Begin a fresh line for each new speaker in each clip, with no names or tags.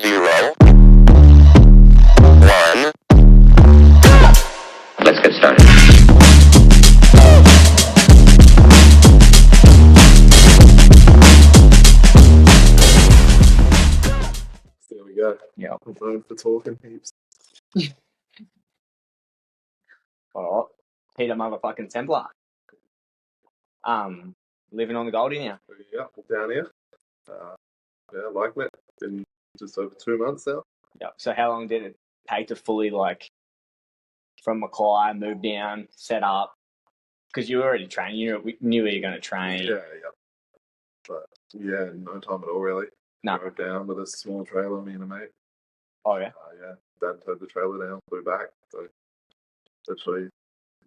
0, 1. Let's get started.
There we go.
Yeah.
I'm known for talking heaps.
Alright. Peter motherfucking Templar. Living on the Goldie now.
Yeah, down here. Yeah, liking it. Been just over 2 months now.
Yeah. So how long did it take to fully from Mackay, move down, set up? Because you were already trained. We knew you were going to train.
Yeah. But yeah, no time at all really.
No.
Drove down with a small trailer, me and a mate.
Oh yeah.
Yeah, Dad towed the trailer down, flew back. So literally,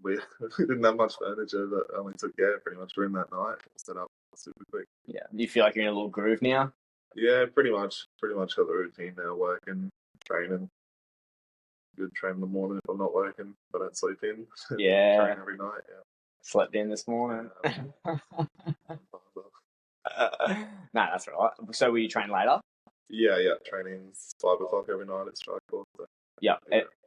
we didn't have much furniture, but only took pretty much room that night. Set up super quick.
Yeah. Do you feel like you're in a little groove now?
Yeah, pretty much got the routine now. Working, training. Good train in the morning if I'm not working, but I don't sleep in.
Yeah.
Train every night. Yeah.
Slept in this morning. No, that's all right. So will you train later?
Yeah. Training's 5 o'clock every night at Strikeforce. So.
Yeah.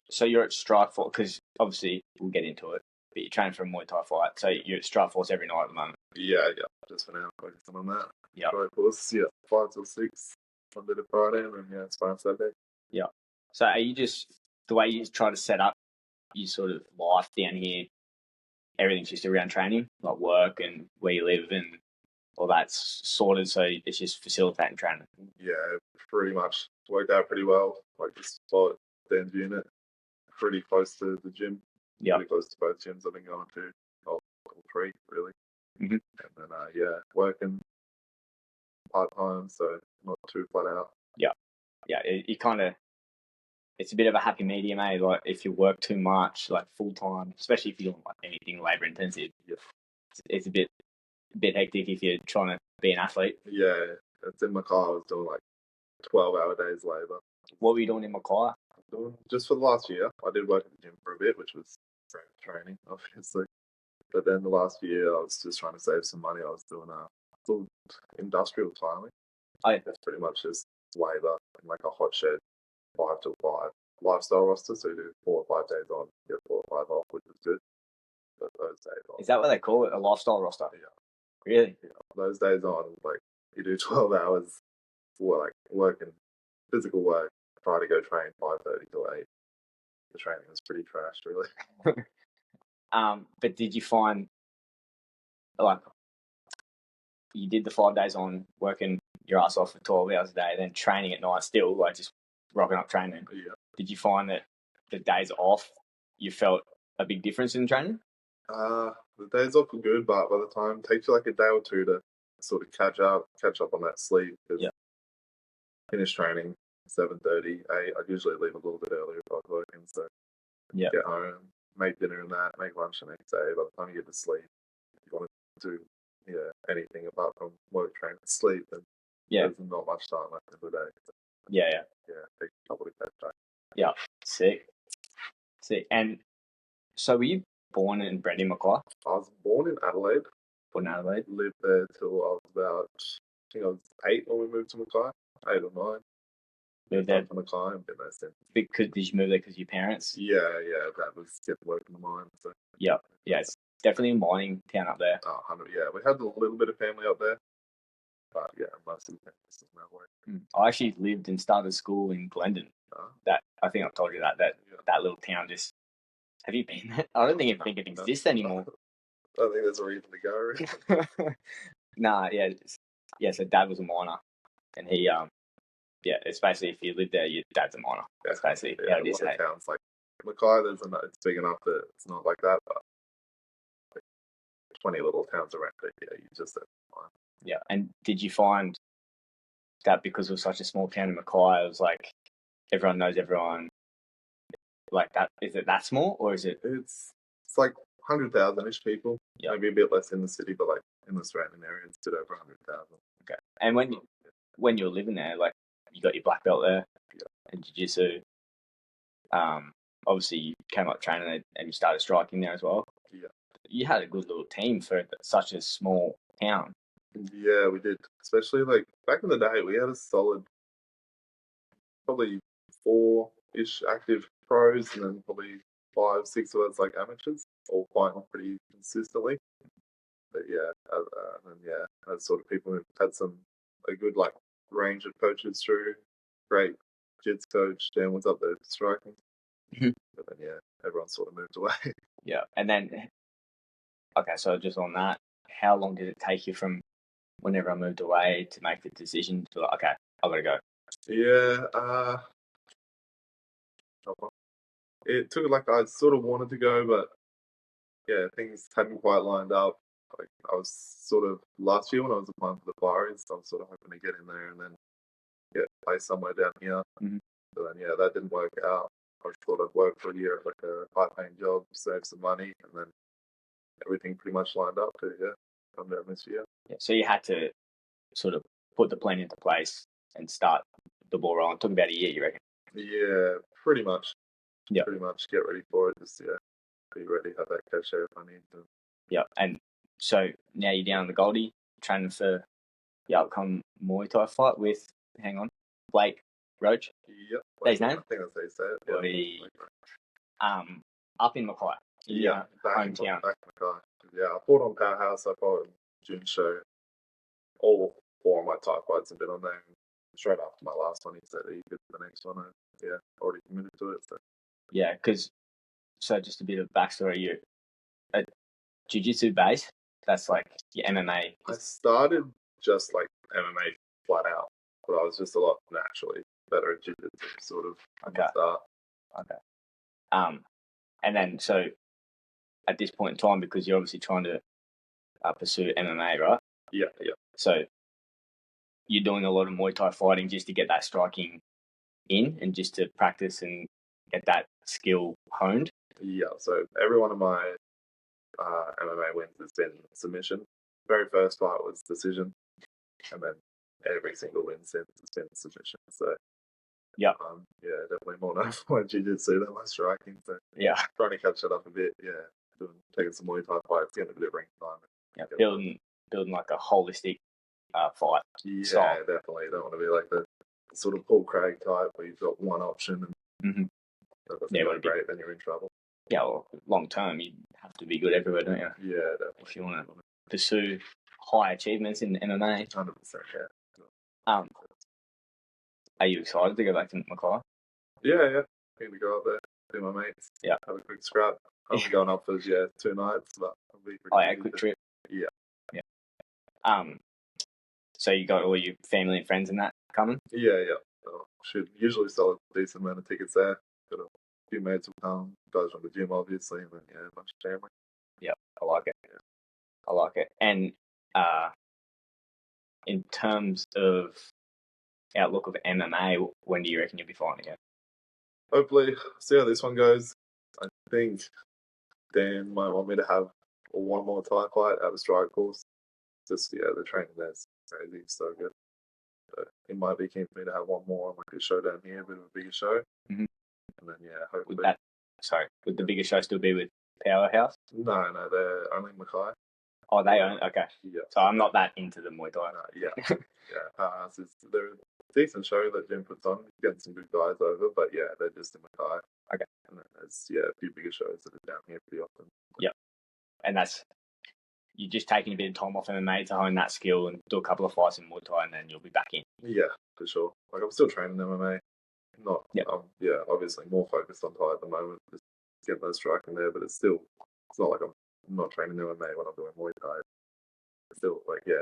So you're at Strikeforce because obviously we'll get into it. But you're training for a Muay Thai fight, so you're at Strikeforce every night at the moment.
Yeah. Just for now, focusing on that.
Yeah.
Strikeforce, 5 till 6, Monday to Friday, and then it's fine Saturday.
Yeah. So are you just the way you try to set up your sort of life down here? Everything's just around training, like work and where you live and all that's sorted. So it's just facilitating training.
Yeah, pretty much worked out pretty well. Like the spot, Dan's unit, pretty close to the gym.
Yeah.
Pretty close to both gyms I've been going to. All 3 really.
Mm-hmm.
And then working part time, so not too flat out.
Yeah. You kind of. It's a bit of a happy medium, eh? Like if you work too much, like full time, especially if you're doing like anything labor intensive.
Yeah.
It's a bit hectic if you're trying to be an athlete.
Yeah, it's in my car. I was doing like 12-hour days labour.
What were you doing in Mackay?
Just for the last year, I did work at the gym for a bit, which was training, obviously. But then the last year, I was just trying to save some money. I was doing full industrial tiling.
Oh, yeah.
That's pretty much just labour in like a hot shed, 5 till 5. Lifestyle roster, so you do 4 or 5 days on, get 4 or 5 off, which is good. But those days on.
Is that what they call it? A lifestyle roster?
Yeah.
Really?
Yeah. Those days on, like you do 12 hours for like working, physical work, try to go train 5:30 till 8. The training was pretty trashed, really.
But did you find like you did the 5 days on working your ass off for 12 hours a day, then training at night still, like just rocking up training?
Yeah.
Did you find that the days off you felt a big difference in training?
The days off were good, but by the time it takes you like a day or two to sort of catch up on that sleep.
Yeah.
Finish training 7:30, 8. I'd usually leave a little bit earlier if I was working, so
Yeah.
get home, make dinner and that, make lunch the next day. By the time you get to sleep, if you want to do anything apart from work, train, and sleep, then there's not much time left in the day. So,
Yeah.
take a couple of catch up.
Yeah. Sick. And so were you born and bred in Mackay?
I was born in Adelaide.
Born in Adelaide?
Lived there till I was about, I think I was 8 when we moved to Mackay. 8 or 9.
Moved there
to Mackay and been there since.
because did you move there because of your parents?
Yeah, that was getting work in the mine. So.
Yeah, it's definitely a mining town up there.
100. Yeah, we had a little bit of family up there, but yeah, most of the family is now work.
I actually lived and started school in Glendon. That I think I've told you that little town just. Have you been there? I don't think it exists anymore.
I don't think there's a reason to go.
Nah, yeah. So Dad was a miner, and he it's basically if you live there, your dad's a miner. That's basically how it is.
Towns like Mackay, it's big enough that it's not like that, but like 20 little towns around it, you just have mine.
Yeah, and did you find that because it was such a small town in Mackay, it was like everyone knows everyone? Like that, is it that small or is it?
It's like 100,000-ish people.
Yeah.
Maybe a bit less in the city, but like in the surrounding area, it's still over 100,000.
Okay. And when you were living there, like you got your black belt there, and jiu-jitsu. Obviously you came up training and you started striking there as well.
Yeah.
You had a good little team for such a small town.
Yeah, we did. Especially like back in the day, we had a solid probably 4-ish active pros, and then probably 5, 6 of us like amateurs, all fighting pretty consistently. But yeah, and yeah, as sort of people who've had a good like range of coaches through. Great jiu-jitsu coach, Dan was up there striking.
Mhm.
But then yeah, everyone sort of moved away.
Yeah. And then, okay, so just on that, how long did it take you from whenever I moved away to make the decision to like, okay, I've got to go?
Yeah, it took like I sort of wanted to go, but yeah, things hadn't quite lined up. Like I was sort of last year when I was applying for the Flyers, I was sort of hoping to get in there and then get placed somewhere down here.
Mhm.
But then yeah, that didn't work out. I thought I'd work for a year at like a high-paying job, save some money, and then everything pretty much lined up to yeah, come down this year.
Yeah. So you had to sort of put the plan into place and start the ball rolling. It took about a year, you reckon?
Yeah, pretty much.
Yeah.
Pretty much get ready for it. Just yeah, be ready, have that cachet if I need to.
Yeah. And so now you're down in the Goldie, training for the upcoming Muay Thai fight with, hang on, Blake Roach.
Yep.
That's his name?
I think that's how you say it.
Bloody-
Yeah.
Up in Mackay.
Yeah, back in
hometown.
Mackay. Yeah, I fought on Powerhouse. I fought in June show. All 4 of my Thai fights have been on there. Straight after my last one, he said he did the next one. Yeah, already committed to it. So
Yeah, because, so just a bit of backstory, you're a jiu-jitsu base, that's like your MMA.
I started just like MMA flat out, but I was just a lot naturally better at jiu-jitsu, sort of. From the
Okay.
start.
Okay. And then, so at this point in time, because you're obviously trying to pursue MMA, right?
Yeah.
So you're doing a lot of Muay Thai fighting just to get that striking in and just to practice and get that skill honed.
Yeah, so every one of my MMA wins has been submission. Very first fight was decision, and then every single win since has been submission. So
Yeah.
yeah, definitely more known for my jiu-jitsu than my striking. So
Yeah.
trying to catch that up a bit. Yeah, taking some Muay Thai fights, getting a bit of ring time.
Yeah. Building like a holistic fight.
Yeah,
style.
definitely. You don't want to be like the sort of Paul Craig type where you've got one option and
Mhm.
that doesn't
Yeah,
go
well,
great, then you're in trouble.
Yeah, well, long term, you have to be good everywhere, don't you?
Yeah, definitely.
If you want to pursue high achievements in MMA.
100%, yeah.
Are you excited to go back to Mackay?
Yeah. Keen to go up there, see my mates,
Yeah.
have a quick scrap. I'm going up for 2 nights, but it'll be pretty
Oh yeah,
easy
quick
to-
trip.
Yeah.
So you got all your family and friends and that coming?
Yeah. Should usually sell a decent amount of tickets there. Got a few mates will come, guys from the gym obviously, and then a bunch of family.
I like it. I like it. And in terms of outlook of MMA, when do you reckon you'll be fighting again?
Hopefully, see how this one goes. I think Dan might want me to have one more Thai fight out of strike course. Just the training there's crazy, so good. So he might be keen for me to have one more on like a show down here, a bit of a bigger show.
Mhm.
And then hopefully.
Would the bigger show still be with Powerhouse?
No, they're only Mackay.
Oh, they own. Okay,
Yeah.
so I'm not that into the Muay Thai.
Yeah. Powerhouse they're a decent show that Jim puts on. Getting some good guys over, but yeah, they're just in Mackay.
Okay.
And then there's a few bigger shows that are down here pretty often.
And that's, you're just taking a bit of time off MMA to hone that skill and do a couple of fights in Muay Thai, and then you'll be back in.
Yeah, for sure. Like I'm still training MMA. Not obviously more focused on Thai at the moment. Just getting those striking there, but it's not like I'm not training MMA when I'm doing Muay Thai. It's still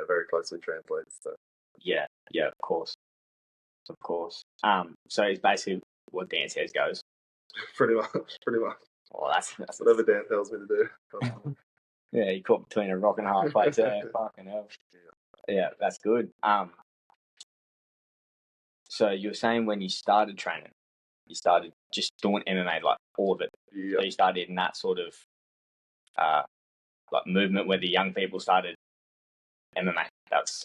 very closely translates. So
Yeah, of course. So it's basically what Dan says goes.
pretty much.
Oh, that's
Whatever Dan tells me to do.
Yeah, you caught between a rock and a hard place there. Fucking hell. Yeah, that's good. So you were saying when you started training, you started just doing MMA, like all of it.
Yeah.
So you started in that sort of like movement where the young people started MMA. That's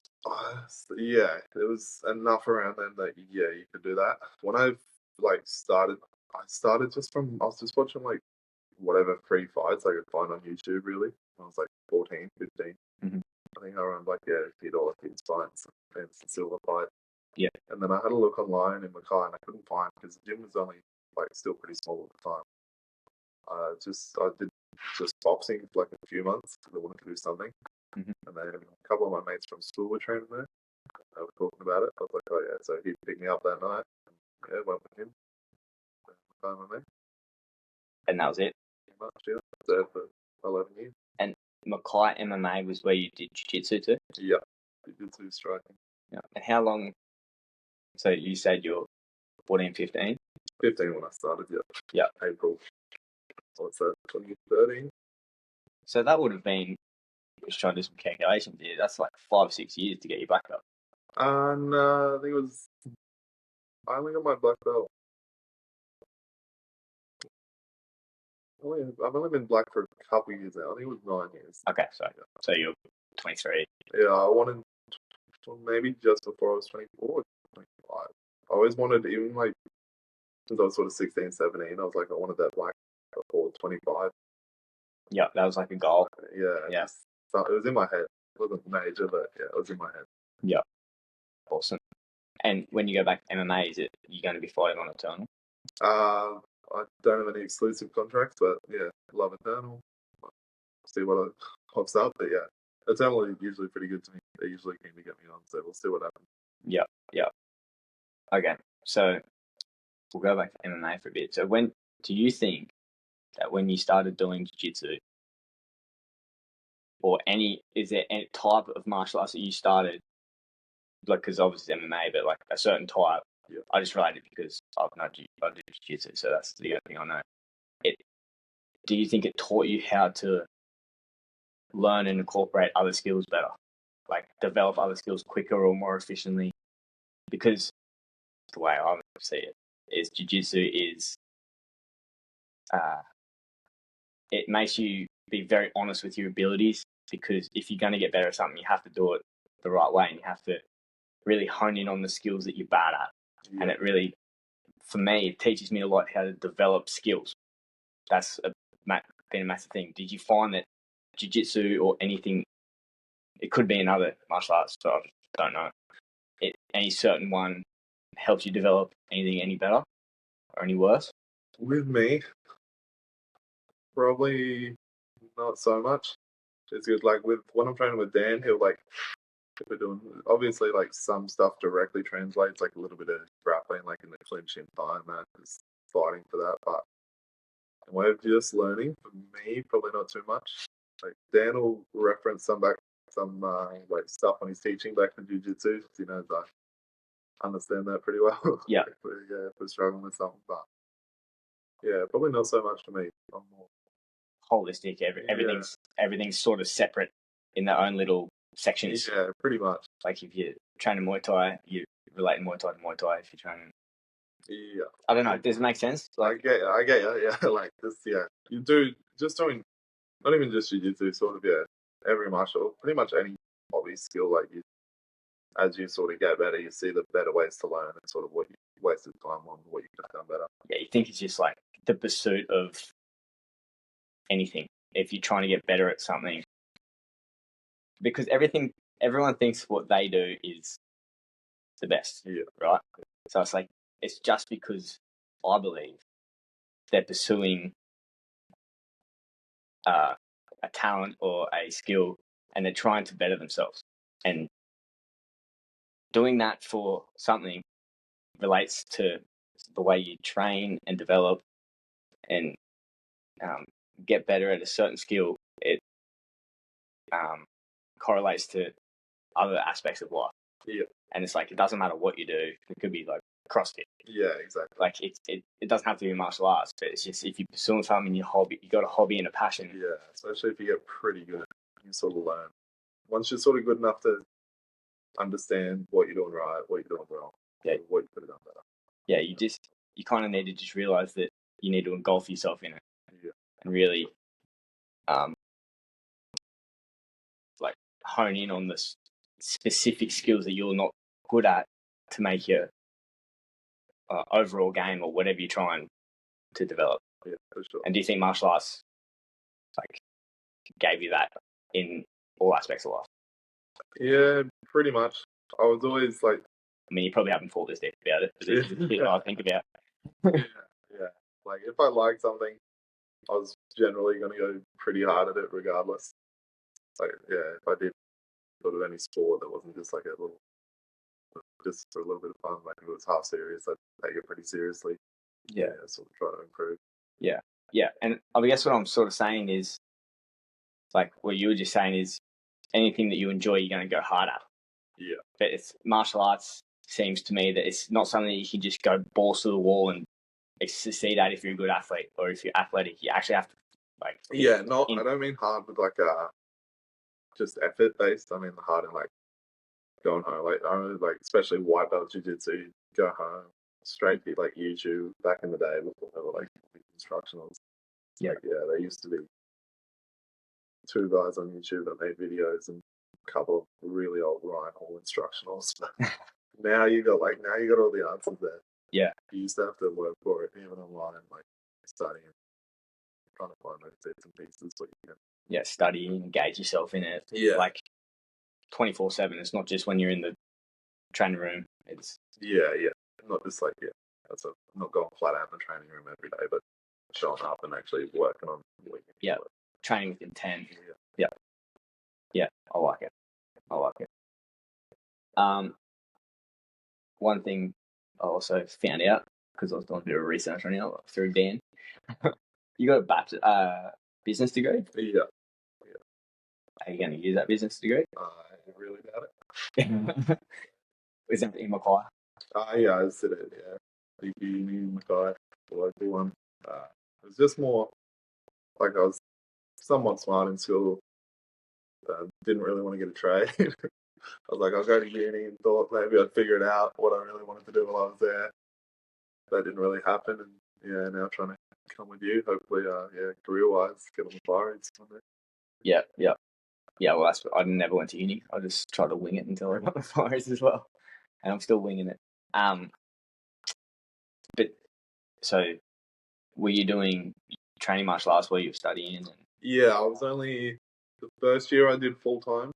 There was enough around then that you could do that. When I started, I was just watching whatever free fights I could find on YouTube. Really, I was like 14, 15.
Mhm.
I think I remember Theodore Kids fights and Silver fight.
Yeah.
And then I had a look online in Mackay and I couldn't find because the gym was only like still pretty small at the time. I did just boxing for like a few months because I wanted to do something.
Mhm.
And then a couple of my mates from school were training there. They were talking about it. I was like, oh yeah. So he picked me up that night. And, yeah, went with him. Mackay MMA.
And that was it.
Pretty much, yeah. There for 11 years.
And Mackay MMA was where you did jiu-jitsu too?
Yeah. Jiu-jitsu striking.
Yeah. And how long? So you said you're 14, 15?
15 when I started, yeah.
Yeah.
April. What's that? 2013?
So that would have been, just trying to do some calculations here, that's like 5 or 6 years to get your black belt.
And I think it was. I only got my black belt. I've only been black for a couple of years now. I think it was 9 years.
Okay, so you're 23.
Yeah, I wanted maybe just before I was 24 or 25. I always wanted, even like, since I was sort of 16, 17, I was like, I wanted that black before 25.
Yeah, that was like a goal.
Yeah. It was in my head. It wasn't major, but yeah, it was in my head.
Yeah. Awesome. And when you go back to MMA, is it you're going to be fighting on Eternal?
I don't have any exclusive contracts, but yeah, love Eternal. See what pops up, but yeah, Eternal is usually pretty good to me. They usually keen to get me on, so we'll see what happens.
Yeah. Okay, so we'll go back to MMA for a bit. So when do you think that when you started doing jiu-jitsu or is there any type of martial arts that you started, like, because obviously it's MMA, but like a certain type?
Yeah.
I just related because I do jiu-jitsu, so that's the only thing I know. Do you think it taught you how to learn and incorporate other skills better, like develop other skills quicker or more efficiently? Because the way I see it is jiu-jitsu is it makes you be very honest with your abilities, because if you're going to get better at something, you have to do it the right way and you have to really hone in on the skills that you're bad at. Yeah. And it really, for me, it teaches me a lot how to develop skills. That's been a massive thing. Did you find that jiu-jitsu or anything, it could be another martial arts, so I don't know, any certain one helps you develop anything any better or any worse?
With me, probably not so much. It's good. Like when I'm training with Dan, he'll like, if we're doing, obviously like some stuff directly translates, like a little bit of grappling, like in the clinch and thigh mat, is fighting for that. But we're just learning. For me, probably not too much. Like Dan will reference some like stuff when he's teaching back in jiu-jitsu. He knows I understand that pretty well.
Yeah.
If we're struggling with something, but yeah, probably not so much for me. I'm more
holistic. Everything's sort of separate in their own little sections.
Yeah, pretty much.
Like if you're training Muay Thai, you relate Muay Thai to Muay Thai. If you're training,
yeah,
I don't know. Does it make sense?
Like, I get you. Yeah, like this. Yeah, you do just doing not even just jiu-jitsu, sort of. Yeah, every martial, pretty much any hobby skill. Like as you sort of get better, you see the better ways to learn and sort of what you wasted time on, what you could have done better.
Yeah, you think it's just like the pursuit of anything. If you're trying to get better at something, because everyone thinks what they do is the best.
Yeah.
Right. So it's like it's just because I believe they're pursuing a talent or a skill, and they're trying to better themselves, and doing that for something relates to the way you train and develop and get better at a certain skill. It correlates to other aspects of life.
Yeah.
And it's like, it doesn't matter what you do. It could be like CrossFit.
Yeah, exactly.
Like it doesn't have to be martial arts, but it's just if you're pursuing something in your hobby, you got a hobby and a passion.
Yeah, especially if you get pretty good, you sort of learn. Once you're sort of good enough to understand what you're doing right, what you're doing wrong, what you could have done better.
Yeah, you kind of need to just realize that you need to engulf yourself in it.
Yeah.
And really, like hone in on the specific skills that you're not good at to make your overall game or whatever you're trying to develop.
Yeah, for sure.
And do you think martial arts like gave you that in all aspects of life?
Yeah, pretty much. I was always like,
I mean, you probably haven't thought this deep about it, but it's a bit I think about.
Yeah. Like if I like something, I was generally going to go pretty hard at it regardless. Like yeah, if I did sort of any sport that wasn't just like a little, just for a little bit of fun, like if it was half serious, I'd take it pretty seriously.
Yeah.
Sort of try to improve.
Yeah, and I guess what I'm sort of saying is, like what you were just saying is, anything that you enjoy, you're going to go hard at.
Yeah.
But it's martial arts seems to me that it's not something that you can just go balls to the wall and succeed at if you're a good athlete, or if you're athletic, you actually have to like.
Yeah, no, I don't mean hard with like just effort based. I mean hard in like going home, like I remember, like especially white belt jiu-jitsu, you go home straight to like YouTube back in the day before there were like instructionals.
Yeah.
Like, yeah, there used to be 2 guys on YouTube that made videos and a couple of really old Ryan Hall instructionals. now you got all the answers there.
Yeah.
You used to have to work for it even online, like studying, trying to find those bits and pieces, but you can.
Yeah, study, engage yourself in it.
Yeah.
Like 24/7. It's not just when you're in the training room. It's
Yeah. Not just like I'm not going flat out in the training room every day, but showing up and actually working on.
Yeah. Training with intent.
Yeah.
Yeah. I like it. One thing I also found out because I was doing a bit of research on you through Dan. You got a business degree.
Yeah.
Are you going to use that business degree?
I really doubt it.
Is that in Mackay?
Yeah, I did it. Yeah, DP Uni Mackay, the local one. It was just more like I was somewhat smart in school. Didn't really want to get a trade. I was like, I'll go to uni and thought maybe I'd figure it out what I really wanted to do while I was there. That didn't really happen, and yeah, now trying to come with you. Hopefully, career-wise, get on the fire.
Yeah. Well, I never went to uni. I just tried to wing it until I got the fires as well, and I'm still winging it. But so, were you doing training martial arts while you were studying?
Yeah, I was only the first year I did full time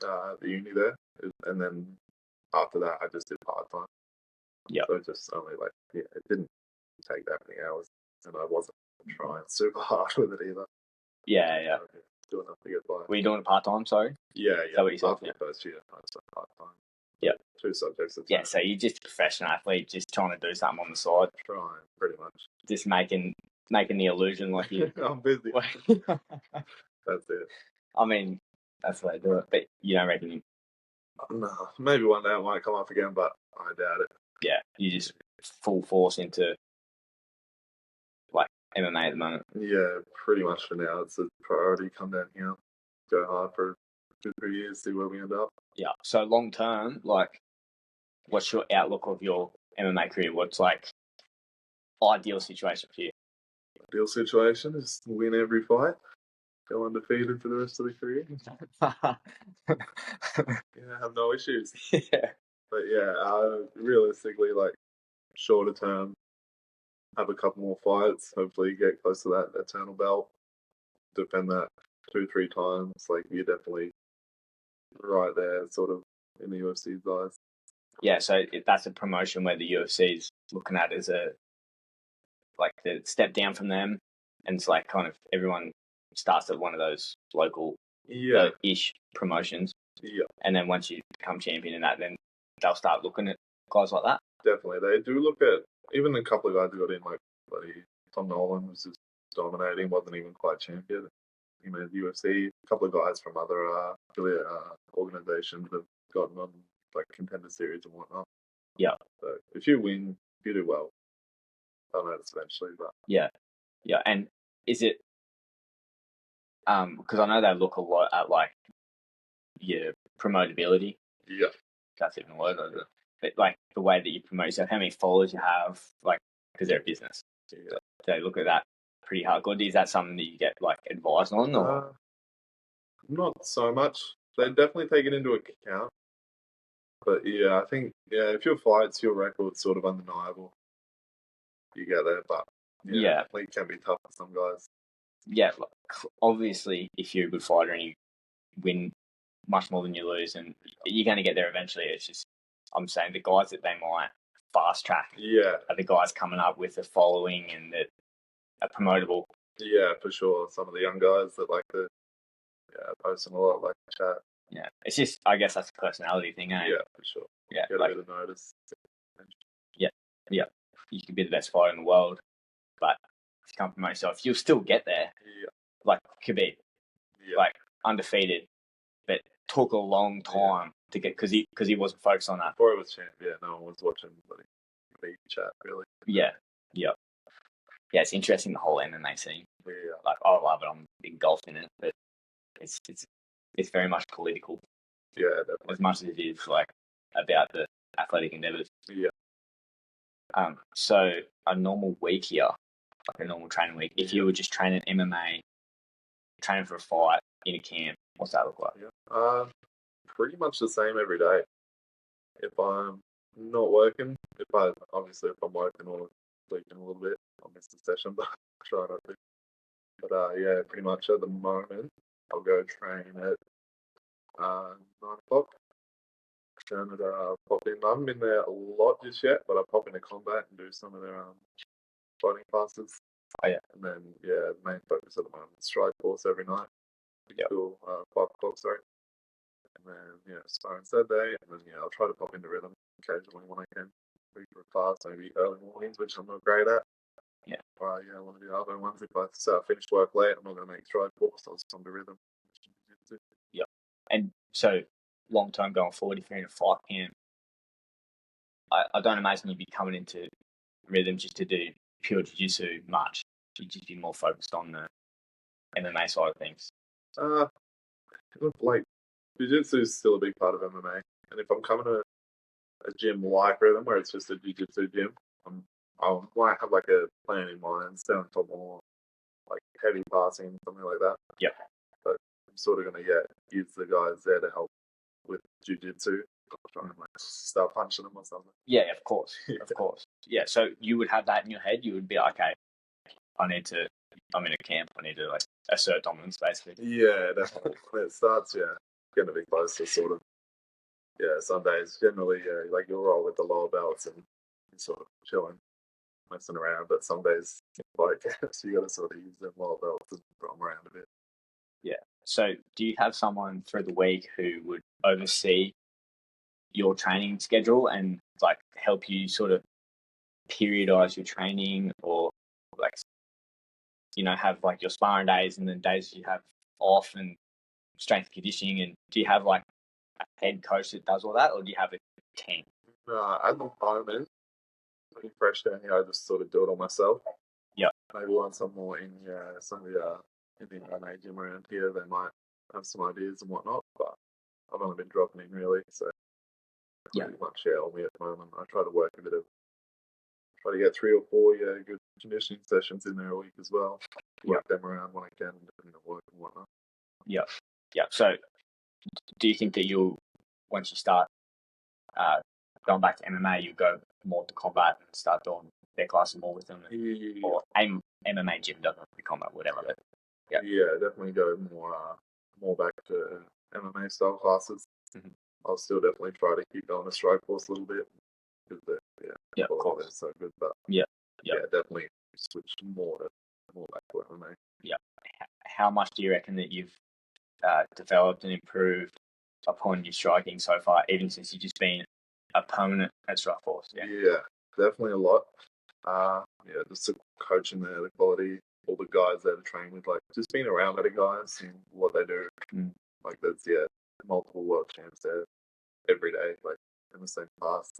at the uni there, and then after that I just did part time.
Yeah.
So just only it didn't take that many hours, and I wasn't trying super hard with it either.
Yeah.
Doing enough to get by.
Were you doing it part time? Sorry.
Yeah.
Is that what you said?
After the first year, I started part time.
Yeah.
2 subjects.
Yeah. So you're just a professional athlete, just trying to do something on the side.
Trying, pretty much.
Just making the illusion like you.
I'm busy. That's it.
I mean, that's the way to do it. But you don't reckon
No, maybe one day it might come up again, but I doubt it.
Yeah, you just full force into like MMA at the moment.
Yeah, pretty much for now. It's a priority. Come down here, go hard for 2-3 years, see where we end up.
Yeah. So long term, like, what's your outlook of your MMA career? What's like ideal situation for you?
Ideal situation is win every fight, go undefeated for the rest of the career. Have no issues.
Yeah.
But realistically, like shorter term, have a couple more fights. Hopefully, get close to that eternal belt. Defend that 2-3 times. Like you're definitely right there, sort of in the UFC's eyes.
Yeah, so that's a promotion where the UFC's looking at as a the step down from them, and it's like kind of everyone starts at one of those local ish promotions.
Yeah.
And then once you become champion in that, then they'll start looking at guys like that.
Definitely. They do look at even a couple of guys who got in, like Tom Nolan was just dominating, wasn't even quite champion. He made the UFC. A couple of guys from other affiliate organizations have gotten on like contender series and whatnot.
Yeah.
So if you win, you do well. I know it's eventually, but
yeah. And is it because I know they look a lot at like your promotability.
Yeah.
That's even a word, isn't it? But like the way that you promote yourself, how many followers you have, like because they're a business.
Yeah.
They look at that pretty hardcore. Is that something that you get like advised on, or
not so much? They definitely take it into account. But yeah, I think if your fights, your record's sort of undeniable, you get there. But it can be tough for some guys.
Yeah, like, obviously, if you're a good fighter and you win much more than you lose, and you're going to get there eventually. It's just I'm saying the guys that they might fast track are the guys coming up with a following and that are promotable.
Yeah, for sure. Some of the young guys that like to posting a lot, like chat.
Yeah, it's just, I guess that's a personality thing, eh?
Yeah, for sure.
Yeah,
Get
like,
a bit of notice.
yeah, you could be the best fighter in the world, but if you can't promote yourself, you'll still get there.
Yeah.
Like Khabib, like undefeated, but took a long time to get because he wasn't focused on that.
Before he was champ, no one was watching the chat really.
Yeah. It's interesting, the whole MMA scene.
Yeah.
Like, I love it. I'm engulfed in it, but it's very much political.
Yeah, definitely.
As much as it is like about the athletic endeavors.
Yeah.
So a normal week here, like a normal training week, if you were just training MMA, training for a fight in a camp, what's that look like?
Yeah. Pretty much the same every day. If I'm not working, if I'm working or sleeping a little bit, I'll miss the session, but I try not to. But pretty much at the moment, I'll go train at 9 o'clock. And pop in. I haven't been there a lot just yet, but I pop into combat and do some of their fighting classes.
Oh yeah.
And then main focus at the moment is strike force every night. Till 5 o'clock, sorry. And then sparring Saturday, and then I'll try to pop into rhythm occasionally when I can. For a class, maybe early mornings, which I'm not great at.
Yeah.
Or I want to do other ones. If I finish work late, I'm not going to make strike force. I'll just come to rhythm.
Yeah. And so long term going forward, if you're in a fight camp, I don't imagine you'd be coming into rhythm just to do pure jiu-jitsu much. You'd just be more focused on the MMA side of things.
Like jiu-jitsu is still a big part of MMA, and if I'm coming to a gym like Rhythm where it's just a jiu-jitsu gym, I might have like a plan in mind, stand for more like heavy passing, something like that.
Yeah.
But I'm sort of gonna use the guys there to help with jiu-jitsu. Trying to start punching them or something.
Yeah, of course, of course. Yeah, so you would have that in your head. You would be like, okay, I'm in a camp. I need to like assert dominance, basically.
Yeah, definitely. When it starts, getting a bit closer, sort of. Yeah, some days generally, like you'll roll with the lower belts and you're sort of chilling, messing around. But some days, like, so you got to sort of use them lower belts and throw them around a bit.
Yeah. So, do you have someone through the week who would oversee your training schedule and like help you sort of periodize your training, or like have like your sparring days and then days you have off and strength conditioning? And do you have like a head coach that does all that, or do you have a team?
At the moment, pretty fresh down here, I just sort of do it all myself.
Yeah.
Maybe once I'm more in some of the in the MMA gym around here, they might have some ideas and whatnot. But I've only been dropping in really, so pretty much on me at the moment. I try to get 3 or 4 good conditioning sessions in there a week as well. Work them around when I can, depending on work and whatnot.
Yeah. So, do you think that once you start going back to MMA, you go more to combat and start doing their classes more with them, or MMA gym doesn't have to be combat, whatever? But,
definitely go more back to MMA style classes.
Mm-hmm.
I'll still definitely try to keep going to strike force a little bit because
of course,
they're so good. But definitely switch more back to MMA.
Yeah. How much do you reckon that you've developed and improved upon your striking so far, even since you've just been a permanent at strike force?
Yeah, definitely a lot. Just the coaching there, the quality, all the guys that I train with, like just being around other guys and what they do. Like there's multiple world champs there every day, like in the same class.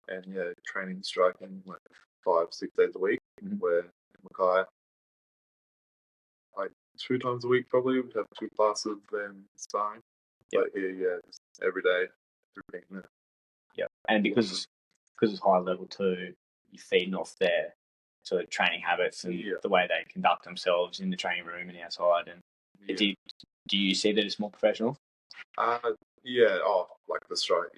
And training striking like 5-6 days a week. Where in Mackay, like 2 times a week probably we'd have 2 classes, then sparring. But here, just every day, repeating it.
Yeah, and because it's high level too, you're feeding off their sort of training habits and the way they conduct themselves in the training room and outside. And do you see that it's more professional?
Like the strike,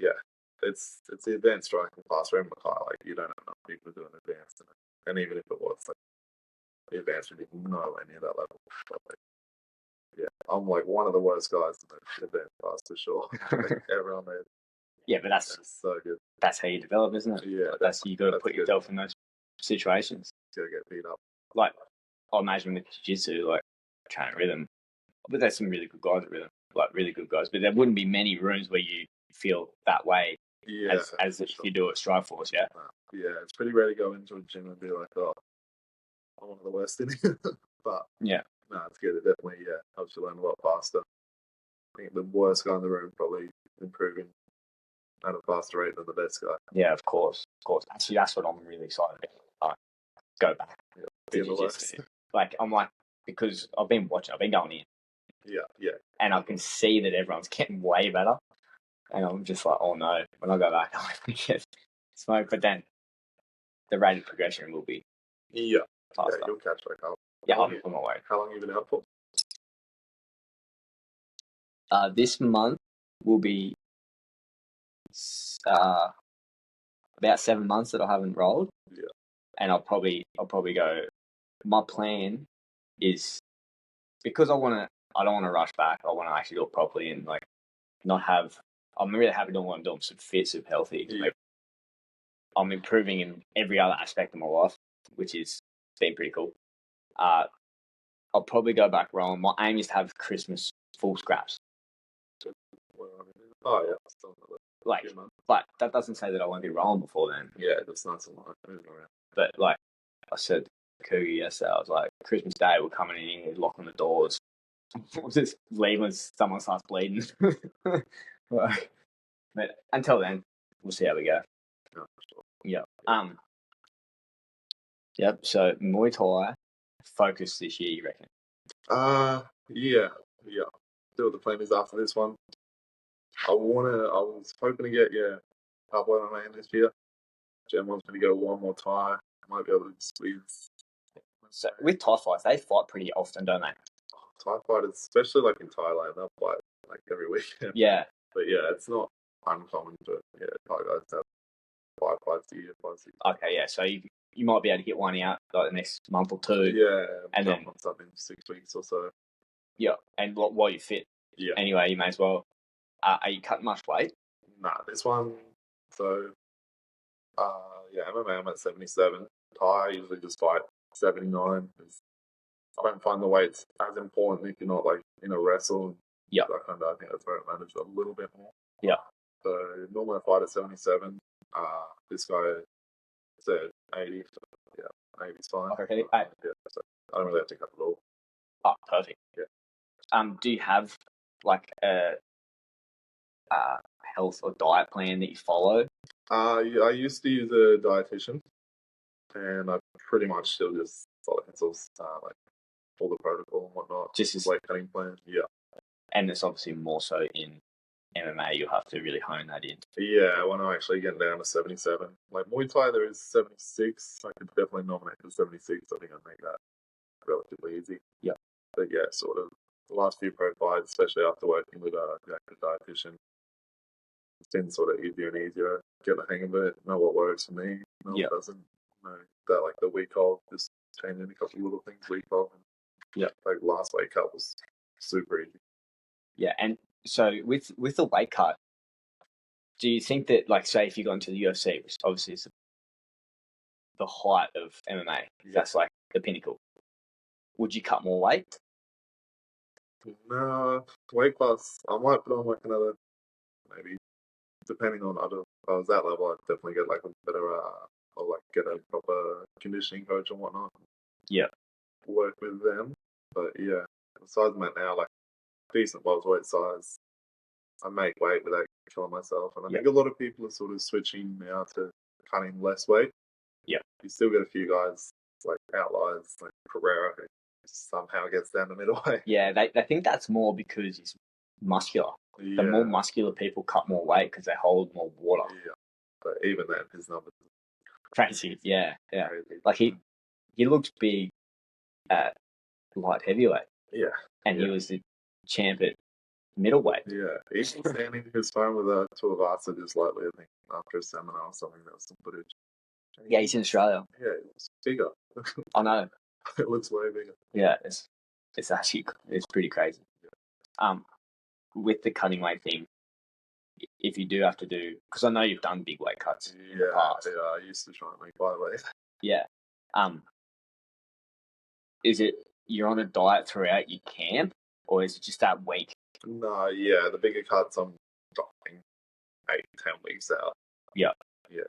it's the advanced striking class. We're in Mackay, like you don't have enough people doing advanced, and even if it was, like the advanced would be nowhere near that level. But, I'm like one of the worst guys in the advanced class for sure. Like, everyone there
Yeah, but that's
so good.
That's how you develop, isn't it?
Yeah,
That's you got to put
good.
yourself in those situations.
Gotta get beat up.
Like, I imagine with jiu-jitsu, like training rhythm, but there's some really good guys at rhythm, like really good guys. But there wouldn't be many rooms where you feel that way
Yeah,
as if you do it Strikeforce. Yeah.
Yeah, it's pretty rare to go into a gym and be like, oh, I'm one of the worst in here. But
yeah,
no, it's good. It definitely helps you learn a lot faster. I think the worst guy in the room probably improving at a faster rate than the best guy.
Yeah, of course. Actually, that's what I'm really excited about. Go back.
Yeah, being the worst.
Like, I'm like, because I've been going in.
Yeah.
And I can see that everyone's getting way better. And I'm just like, oh no, when I go back, I'm going to get smoked. But then the rate of progression will be faster.
Yeah, you'll catch back up.
Yeah, I'm not worried.
How long have you been out for?
This month will be about 7 months that I haven't rolled.
Yeah.
And I'll probably go. My plan is, because I don't want to rush back. I want to actually do it properly and like not have. I'm really happy doing what I'm doing. Super fit, super healthy.
Yeah.
Like, I'm improving in every other aspect of my life, which is been pretty cool. I'll probably go back rolling. My aim is to have Christmas full scraps.
Oh yeah, still another
Like,
few months.
but that doesn't say that I won't be rolling before then.
Yeah, that's nice and light moving around.
But like I said to Cougar yesterday, I was like, Christmas Day we're coming in here, locking the doors. We'll just leave when someone starts bleeding. But until then, we'll see how we go.
No, for sure.
Yeah. Yep. So Muay Thai focus this year, you reckon?
Yeah. See what the plan is after this one. I was hoping to get Pablo MMA this year. Jen wants me to go one more Thai. I might be able to squeeze.
So with Thai fights, they fight pretty often, don't they?
Thai fighters, especially like in Thailand, they'll fight like every weekend.
Yeah.
But yeah, it's not uncommon for Thai guys to have 5 fights a year, 5, 6.
Okay, yeah. So you might be able to get one out like the next month or two.
Yeah,
and
jump
then
on something in 6 weeks or so.
Yeah, and while you're fit.
Yeah.
Anyway, you may as well. Are you cutting much weight?
Nah, this one. So, MMA I'm at 77. Thai I usually just fight 79. I don't find the weights as important if you're not like in a wrestle.
Yeah.
I think that's where it matters a little bit more.
Yeah.
So normally I fight at 77. This guy said 80. So yeah, 80's fine.
Okay.
Yeah, so I don't really have to cut at all.
Oh, perfect.
Yeah.
Do you have like a health or diet plan that you follow?
I used to use a dietitian, and I pretty much still just follow his like all the protocol and whatnot.
Just as
weight cutting plan. Yeah.
And it's obviously more so in MMA. You'll have to really hone that in.
Yeah, when I actually get down to 77. Like Muay Thai, there is 76. I could definitely nominate for 76. I think I'd make that relatively easy.
Yeah.
But yeah, sort of the last few pro fights, especially after working with a dietitian, it's been sort of easier and easier to get the hang of it, know what works for me, know what doesn't. Know that like the week off, just changing a couple of little things week off. And, like last weight cut was super easy.
Yeah, and so with the weight cut, do you think that, like, say if you got into the UFC, which obviously is the height of MMA, that's like the pinnacle, would you cut more weight?
No, weight class, I might put on like another, maybe, depending on other, if I was that level, I'd definitely get like a better, or like get a proper conditioning coach and whatnot.
Yeah.
Work with them. But yeah, besides that now, like decent welterweight size, I make weight without killing myself. And I think a lot of people are sort of switching now to cutting less weight.
Yeah.
You still get a few guys, like outliers, like Pereira, who somehow gets down the middleweight.
Yeah, they think that's more because he's muscular.
Yeah.
The more muscular people cut more weight because they hold more water.
Yeah. But even then, his numbers
crazy. Yeah.
crazy.
Like he looks big at light heavyweight.
Yeah.
And he was the champ at middleweight.
Yeah. He's standing in his phone with two of us just lately, I think, after a seminar or something. There was some footage.
Yeah, he's in Australia.
Yeah, it's bigger.
I know.
It looks way bigger.
Yeah, it's actually pretty crazy. With the cutting weight thing, if you do have to do, because I know you've done big weight cuts in the
Yeah,
past.
yeah. I used to try and make flyweight.
Yeah. Is it you're on a diet throughout your camp, or is it just that week?
No, yeah, the bigger cuts I'm dropping 8-10 weeks out.
Yeah.
Yeah,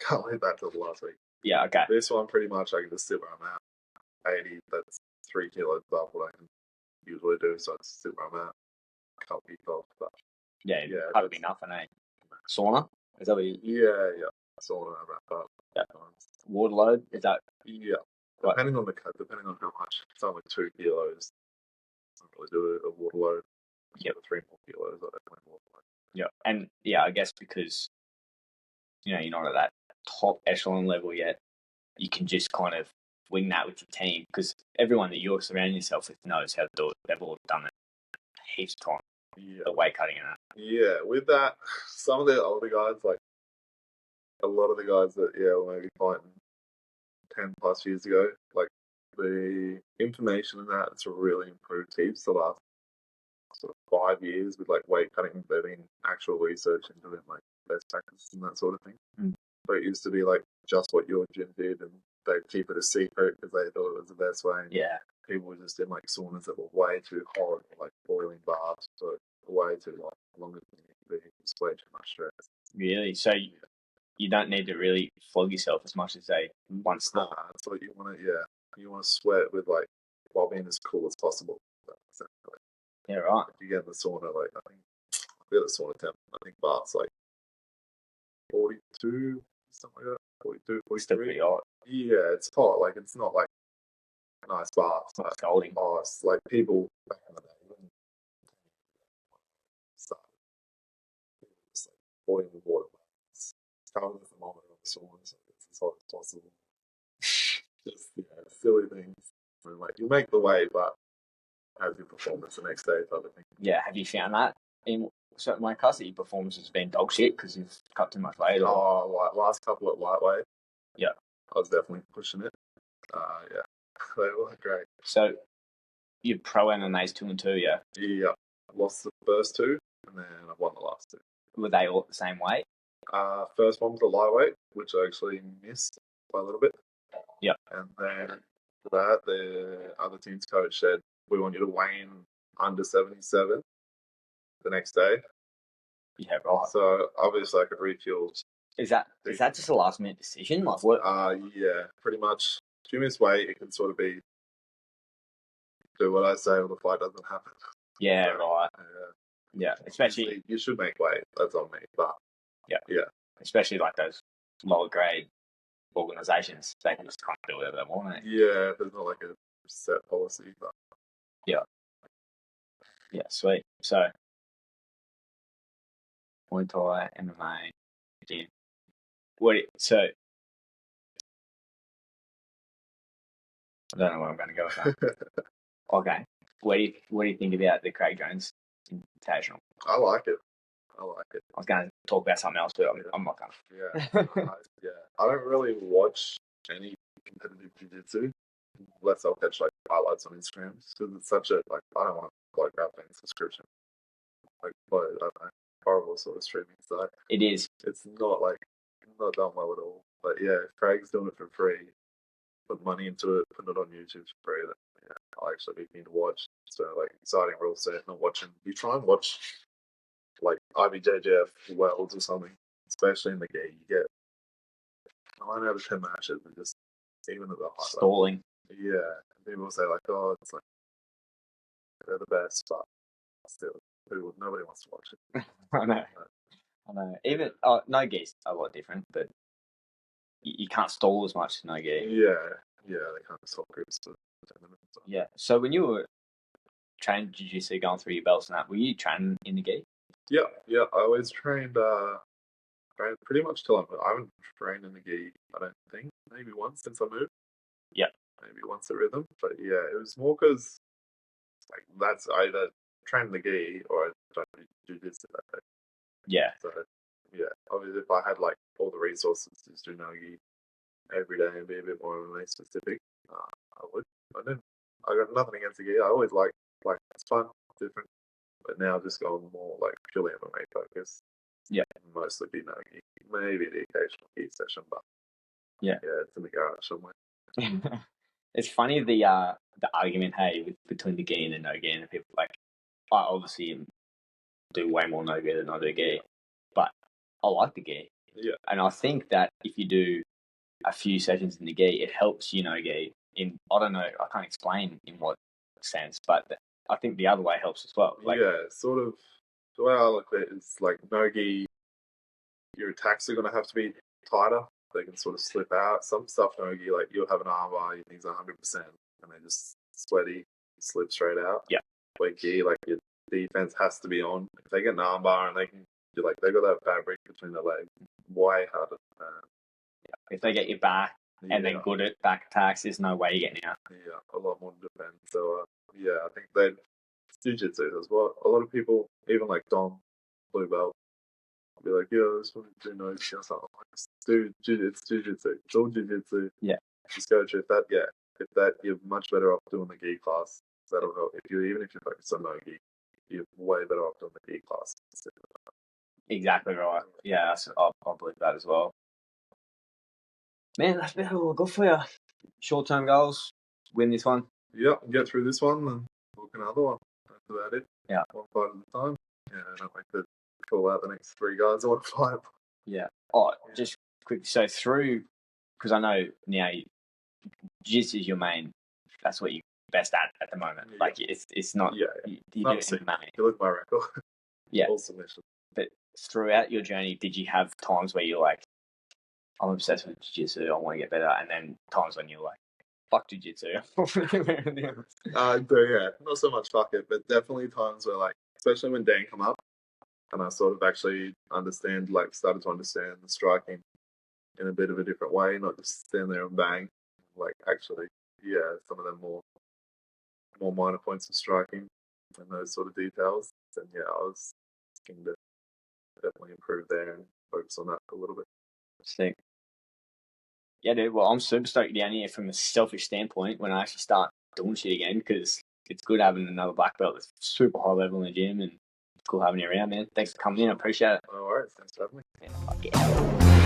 can't leave that till the last week.
Yeah. Okay.
This one pretty much I can just sit where I'm at. 80, that's 3 kilos above what I can usually do, so I just sit where I'm at. Can't be off, but
Yeah.
yeah,
That'd be nothing, eh? Sauna? Is that what you?
yeah. So when I wrap up.
Yeah. Water load? Is that?
Yeah.
Right.
Depending on the cut, depending on how much. If it's only 2 kilos, I don't really do a water load.
Yeah.
3 more kilos, I definitely water load.
Yeah. And yeah, I guess because you're not at that top echelon level yet, you can just kind of wing that with your team, because everyone that you're surrounding yourself with knows how to do it. They've all done it heaps of time.
Yeah.
The weight cutting and that.
Yeah, with that, some of the older guys, like a lot of the guys that were maybe fighting 10 plus years ago, like the information in that has really improved heaps the last sort of 5 years with like weight cutting. There's been actual research into it, like best practices and that sort of thing.
Mm.
But it used to be like just what your gym did, and they'd keep it a secret because they thought it was the best way. And
Yeah.
people were just in like saunas that were way too hot, like boiling baths for way too long, longer than you need to be. It's way too much stress.
Really? So you don't need to really flog yourself as much as they once thought.
That's what you want to, you want to sweat with like while being as cool as possible. Essentially.
Yeah, right.
If you get in the sauna, like I forget the sauna temp. I think bath's like 42, something like that. 42,
Still
43.
pretty hot.
Yeah, it's hot. Like it's not like a nice bath.
It's not scalding.
Oh, it's like people back in the day when started, just like boiling water. It's covered with thermometer on the sauna, so it's as hot as possible. Just silly things. And like you make the weight, but how's your performance the next day type of thing.
Yeah, have you found that in certain weight cuts that your performance has been dog shit because you've cut too much weight? Or...
Oh, last couple at lightweight.
Yeah.
I was definitely pushing it. Yeah. They were great.
So you're pro MMA's 2 and 2, yeah?
Yeah. I lost the first 2 and then I won the last 2.
Were they all at the same weight?
First one was the lightweight, which I actually missed by a little bit.
Yeah.
And then for that, the other team's coach said, we want you to weigh in under 77 the next day.
Yeah, right.
So obviously I could refuel.
Is that just a last minute decision? Like what?
Yeah, pretty much. If you miss weight, it can sort of be do what I say or the fight doesn't happen.
Yeah, right. Yeah, especially
you should make weight. That's on me, but yeah,
especially like those lower grade organisations, they can just kind of do whatever they want.
Yeah, there's not like a set policy, but
yeah, sweet. So Muay Thai, MMA, gym. So I don't know where I'm going to go with that. Okay. What do you think about the Craig Jones Invitational?
I like it.
I was going to talk about something else, but I'm not going
to. Yeah. I don't really watch any competitive jiu-jitsu unless I'll catch like highlights on Instagram because it's such a I don't want to like grab a subscription. Like, I don't know, horrible sort of streaming site.
It is.
It's not not done well at all. But yeah, if Craig's doing it for free, put money into it, put it on YouTube for free, then I'll actually be keen to watch. So like exciting rule set, not watching. You try and watch like IBJJF Worlds or something, especially in the gi, you get 9 out of 10 matches are just even at the high
stalling.
Level. Yeah, and people say like, oh, it's like they're the best, but still, nobody wants to watch it.
I know. Even no gi's a lot different, but you can't stall as much as no gi.
Yeah, they can't stall grips for 10 minutes. So.
Yeah. So when you were training jiu-jitsu, going through your belts and that, were you training in the gi?
Yeah. I always trained pretty much till I haven't trained in the gi, I don't think. Maybe once since I moved.
Yeah.
Maybe once at Rhythm. But yeah, it was more because like that's either train in the gi or I don't do jiu-jitsu that day.
Yeah.
So yeah, obviously if I had like all the resources to just do no gi every day and be a bit more MMA specific, I would. I got nothing against the gi. I always like it's fun, different. but now just going more like purely MMA focus.
Yeah.
Mostly be no gi, maybe the occasional gi session, but
yeah,
it's in the garage somewhere.
It's funny the argument, hey, between the gi and the no gi, and people like, I obviously do way more no gi than I do gi, but I like the gi.
Yeah.
And I think that if you do a few sessions in the gi, it helps you no gi in, I don't know, I can't explain in what sense, but I think the other way helps as well. Like,
yeah, sort of. The way I look at it is like no gi, your attacks are going to have to be tighter. They can sort of slip out. Some stuff no gi, like you'll have an armbar, you think it's 100%, and they just sweaty, slip straight out.
Yeah.
Where gi, like your defense has to be on. If they get an armbar and they can, like they got that fabric between their legs, way harder.
If they get you back and they're good at back attacks, there's no way you're getting out.
Yeah, a lot more to defend. So I think that jiu-jitsu as well. A lot of people, even like Dom, blue belt, be like, "Yo, I just want to do no gi or something." Dude, it's jiu-jitsu. It's all jiu-jitsu.
Yeah.
Just go to if that you're much better off doing the gi class. That'll help. Even if you focus on no gi, you're way better off doing the gi class.
Exactly right. Yeah, I believe that as well. Man, that's been all good for you. Short-term goals, win this one.
Yeah, get through this one and book another one. That's about it.
Yeah.
One fight at a time. Yeah, I don't like to call out the next 3 guys I want to fight.
Yeah. Oh, just quick. So through, because I know now jiu-jitsu is your main, that's what you're best at the moment.
Yeah.
Like, it's not,
Yeah.
you do
Not
MMA.
You look at my record.
Yeah.
All submissions.
But throughout your journey, did you have times where you're like, I'm obsessed with jiu-jitsu, I want to get better, and then times when you're like, fuck jiu-jitsu.
Yeah, not so much fuck it, but definitely times where, like, especially when Dan come up, and I sort of actually started to understand the striking in a bit of a different way, not just stand there and bang. Like, actually, some of them more minor points of striking and those sort of details. And I was looking to definitely improve there and focus on that a little bit.
Sick. Yeah, dude. Well, I'm super stoked to be down here from a selfish standpoint when I actually start doing shit again, because it's good having another black belt that's super high level in the gym, and it's cool having you around, man. Thanks for coming in. I appreciate it.
No worries. Thanks for having me.
Yeah, fuck yeah.